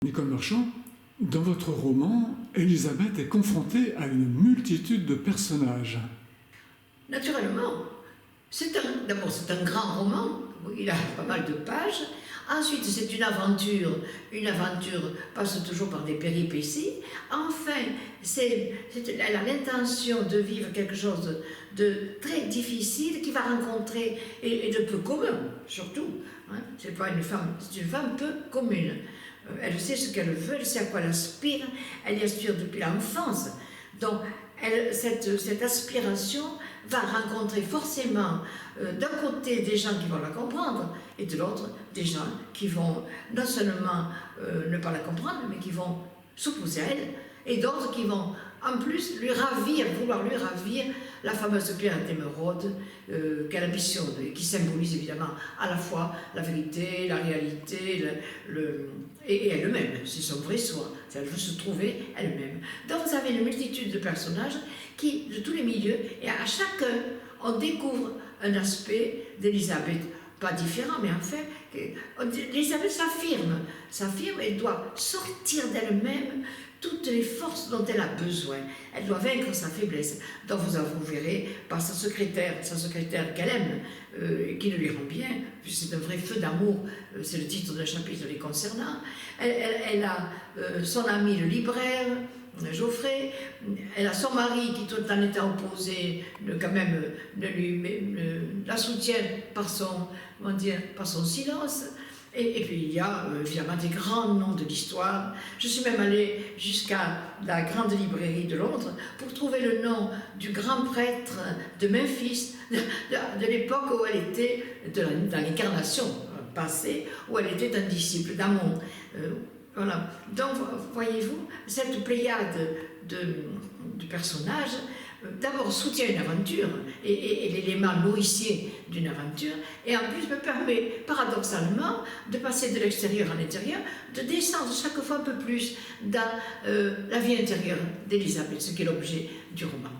Nicole Marchand, dans votre roman, Elisabeth est confrontée à une multitude de personnages. Naturellement. D'abord, c'est un grand roman, il a pas mal de pages. Ensuite, c'est une aventure. Une aventure passe toujours par des péripéties. Enfin, elle a l'intention de vivre quelque chose de très difficile qui va rencontrer, et de peu commun, surtout. Hein. C'est une femme peu commune. Elle sait ce qu'elle veut, elle sait à quoi elle aspire, elle y aspire depuis l'enfance. Donc, cette aspiration va rencontrer forcément d'un côté des gens qui vont la comprendre et de l'autre des gens qui vont non seulement ne pas la comprendre, mais qui vont s'opposer à elle, et d'autres qui vont en plus vouloir lui ravir la fameuse pierre d'émeraude qu'elle ambitionne, qui symbolise évidemment à la fois la vérité, la réalité, et elle-même, c'est son vrai soi, elle veut se trouver elle-même. Donc vous avez une multitude de personnages de tous les milieux, et à chacun, on découvre un aspect d'Elisabeth, pas différent, mais en fait, Elisabeth s'affirme, elle doit sortir d'elle-même toutes les forces dont elle a besoin. Elle doit vaincre sa faiblesse. Donc vous verrez par sa secrétaire qu'elle aime, qui ne lui rend bien, puisque c'est un vrai feu d'amour, c'est le titre d'un chapitre les concernant. Elle a son ami le libraire, Geoffrey, elle a son mari qui, tout en étant opposé, quand même la soutient par son silence. Et puis il y a évidemment des grands noms de l'histoire. Je suis même allée jusqu'à la grande librairie de Londres pour trouver le nom du grand prêtre de Memphis, de l'époque où elle était dans l'incarnation passée, où elle était un disciple d'Amon. Voilà. Donc, voyez-vous, cette pléiade de personnages, d'abord soutient une aventure, et l'élément nourricier d'une aventure, et en plus me permet, paradoxalement, de passer de l'extérieur à l'intérieur, de descendre chaque fois un peu plus dans la vie intérieure d'Elisabeth, ce qui est l'objet du roman.